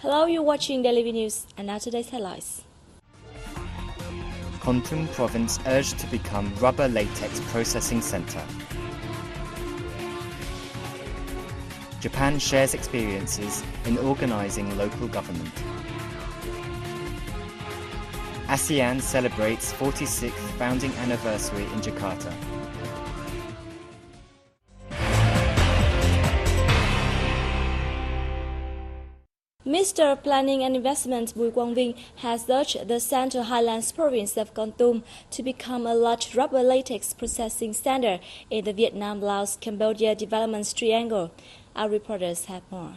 Hello, you're watching Daily News, and now today's headlines. Kon Tum province urged to become rubber latex processing center. Japan shares experiences in organizing local government. ASEAN celebrates 46th founding anniversary in Jakarta. Minister of Planning and Investment Bùi Quang Vinh has urged the Central Highlands province of Kon Tum to become a large rubber latex processing center in the Vietnam-Laos-Cambodia development triangle. Our reporters have more.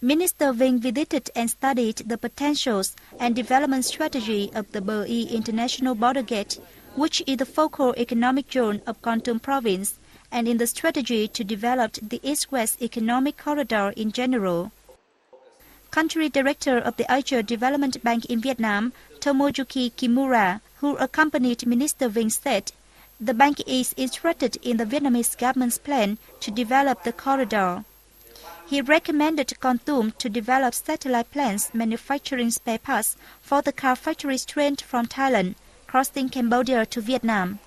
Minister Vinh visited and studied the potentials and development strategy of the BTTA International Border Gate, which is the focal economic zone of Kon Tum province, and in the strategy to develop the East-West Economic Corridor in general. Country Director of the Asia Development Bank in Vietnam, Tomoyuki Kimura, who accompanied Minister Vinh, said the bank is interested in the Vietnamese government's plan to develop the corridor. He recommended Kon Tum to develop satellite plants manufacturing spare parts for the car factories trained from Thailand, crossing Cambodia to Vietnam.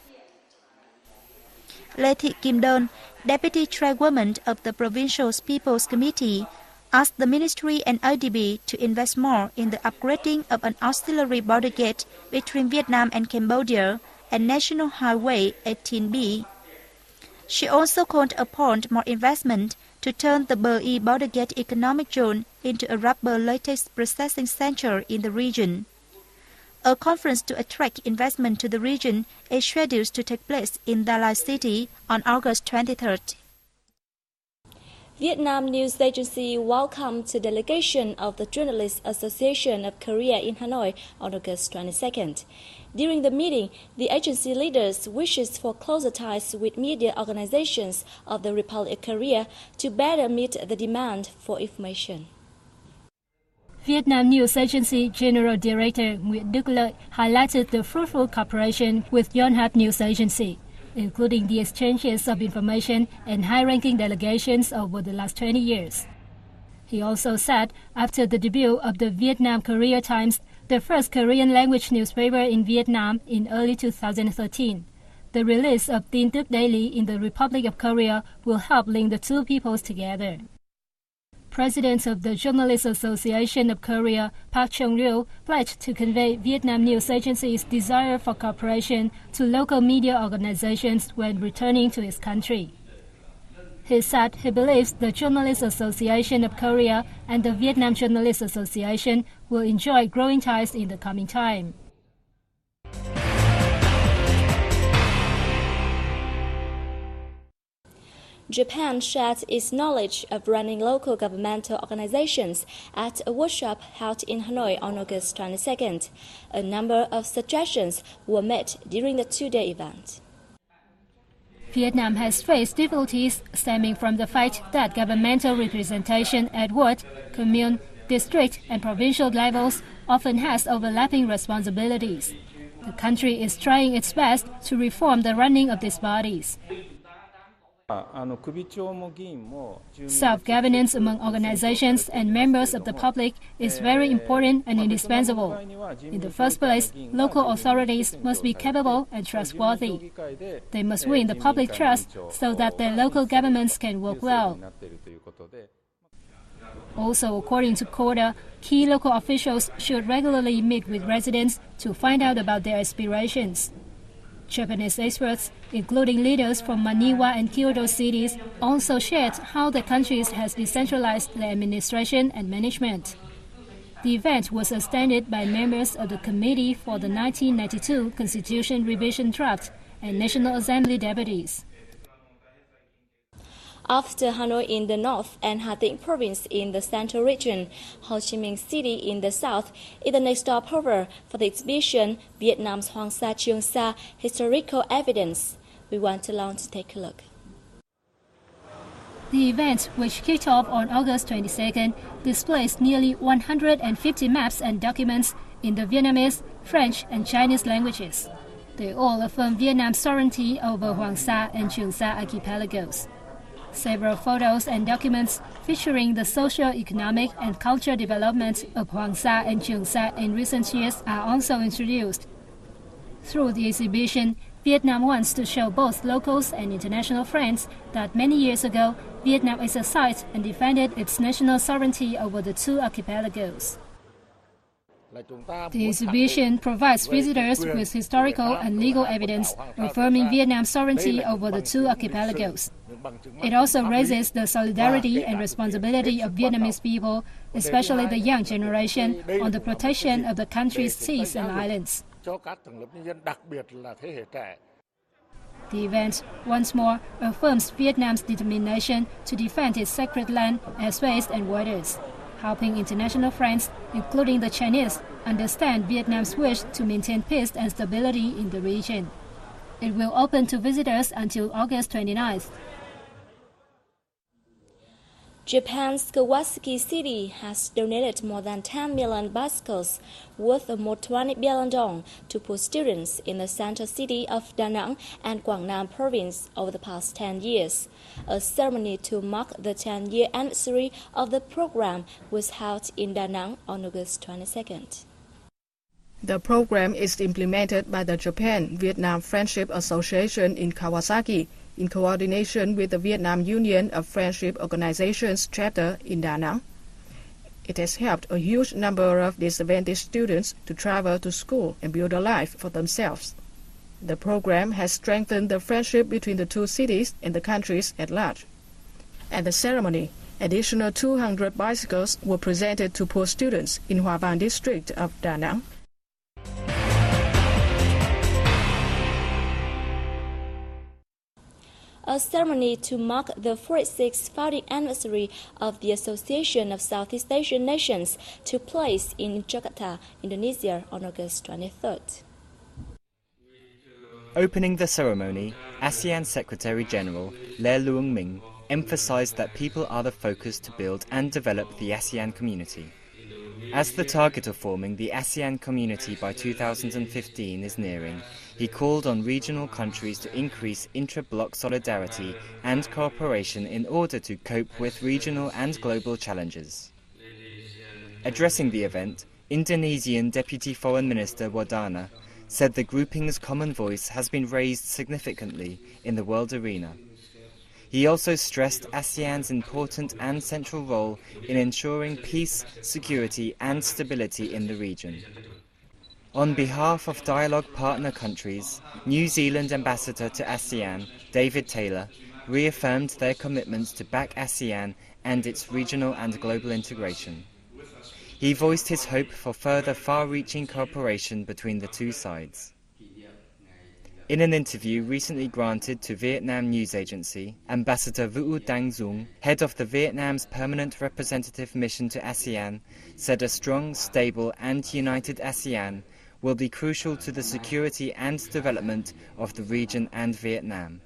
Lê Thị Kim Đơn, Deputy Chairwoman of the Provincial People's Committee, asked the Ministry and IDB to invest more in the upgrading of an auxiliary border gate between Vietnam and Cambodia and National Highway 18B. She also called upon more investment to turn the BTTA border gate economic zone into a rubber latex processing center in the region. A conference to attract investment to the region is scheduled to take place in Dalai City on August 23rd. Vietnam News Agency welcomed the delegation of the Journalists Association of Korea in Hanoi on August 22nd. During the meeting, the agency leaders wishes for closer ties with media organizations of the Republic of Korea to better meet the demand for information. Vietnam News Agency General Director Nguyễn Đức Lợi highlighted the fruitful cooperation with Yonhap News Agency, including the exchanges of information and high-ranking delegations over the last 20 years. He also said, after the debut of the Vietnam Courier Times, the first Korean-language newspaper in Vietnam in early 2013, the release of Tin Tức Daily in the Republic of Korea will help link the two peoples together. President of the Journalists Association of Korea, Park Chung-ryu, pledged to convey Vietnam News Agency's desire for cooperation to local media organizations when returning to his country. He said he believes the Journalists Association of Korea and the Vietnam Journalists Association will enjoy growing ties in the coming time. Japan shared its knowledge of running local governmental organizations at a workshop held in Hanoi on August 22nd. A number of suggestions were made during the two-day event. Vietnam has faced difficulties stemming from the fact that governmental representation at ward, commune, district, and provincial levels often has overlapping responsibilities. The country is trying its best to reform the running of these bodies. Self-governance among organizations and members of the public is very important and indispensable. In the first place, local authorities must be capable and trustworthy. They must win the public trust so that their local governments can work well. Also, according to Quota, key local officials should regularly meet with residents to find out about their aspirations. Japanese experts, including leaders from Maniwa and Kyoto cities, also shared how the country has decentralized their administration and management. The event was attended by members of the Committee for the 1992 Constitution Revision Draft and National Assembly deputies. After Hanoi in the north and Hà Tĩnh province in the central region, Ho Chi Minh City in the south is the next stopover for the exhibition Vietnam's Hoàng Sa Trường Sa Historical Evidence. We went along to take a look. The event, which kicked off on August 22nd, displays nearly 150 maps and documents in the Vietnamese, French, and Chinese languages. They all affirm Vietnam's sovereignty over Hoàng Sa and Trường Sa archipelagos. Several photos and documents featuring the socio-economic and cultural development of Hoàng Sa and Trường Sa in recent years are also introduced. Through the exhibition, Vietnam wants to show both locals and international friends that many years ago, Vietnam exercised and defended its national sovereignty over the two archipelagos. The exhibition provides visitors with historical and legal evidence affirming Vietnam's sovereignty over the two archipelagos. It also raises the solidarity and responsibility of Vietnamese people, especially the young generation, on the protection of the country's seas and islands. The event, once more, affirms Vietnam's determination to defend its sacred land, airspace and waters, helping international friends, including the Chinese, understand Vietnam's wish to maintain peace and stability in the region. It will open to visitors until August 29th. Japan's Kawasaki City has donated more than 10 million bicycles worth more 20 billion dong to poor students in the central city of Da Nang and Quảng Nam province over the past 10 years. A ceremony to mark the 10-year anniversary of the program was held in Da Nang on August 22nd. The program is implemented by the Japan-Vietnam Friendship Association in Kawasaki, in coordination with the Vietnam Union of Friendship Organizations chapter in Da Nang. It has helped a huge number of disadvantaged students to travel to school and build a life for themselves. The program has strengthened the friendship between the two cities and the countries at large. At the ceremony, additional 200 bicycles were presented to poor students in Hoa Bang district of Da Nang. A ceremony to mark the 46th founding anniversary of the Association of Southeast Asian Nations took place in Jakarta, Indonesia on August 23rd. Opening the ceremony, ASEAN Secretary-General Le Luong Ming emphasized that people are the focus to build and develop the ASEAN community. As the target of forming the ASEAN community by 2015 is nearing, he called on regional countries to increase intra-bloc solidarity and cooperation in order to cope with regional and global challenges. Addressing the event, Indonesian Deputy Foreign Minister Wardana said the grouping's common voice has been raised significantly in the world arena. He also stressed ASEAN's important and central role in ensuring peace, security and stability in the region. On behalf of dialogue partner countries, New Zealand Ambassador to ASEAN, David Taylor, reaffirmed their commitments to back ASEAN and its regional and global integration. He voiced his hope for further far-reaching cooperation between the two sides. In an interview recently granted to Vietnam news agency, Ambassador Vũ Đăng Dung, head of the Vietnam's permanent representative mission to ASEAN, said a strong, stable and united ASEAN will be crucial to the security and development of the region and Vietnam.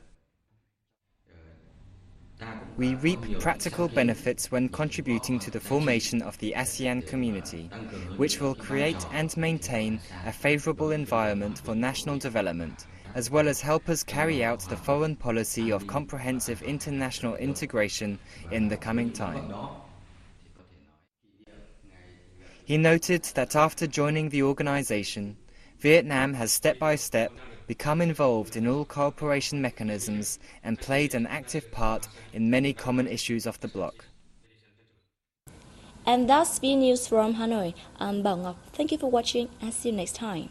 We reap practical benefits when contributing to the formation of the ASEAN community, which will create and maintain a favorable environment for national development, as well as help us carry out the foreign policy of comprehensive international integration in the coming time. He noted that after joining the organization, Vietnam has step by step become involved in all cooperation mechanisms and played an active part in many common issues of the bloc. And that's VNews from Hanoi. I'm Bảo Ngọc. Thank you for watching and see you next time.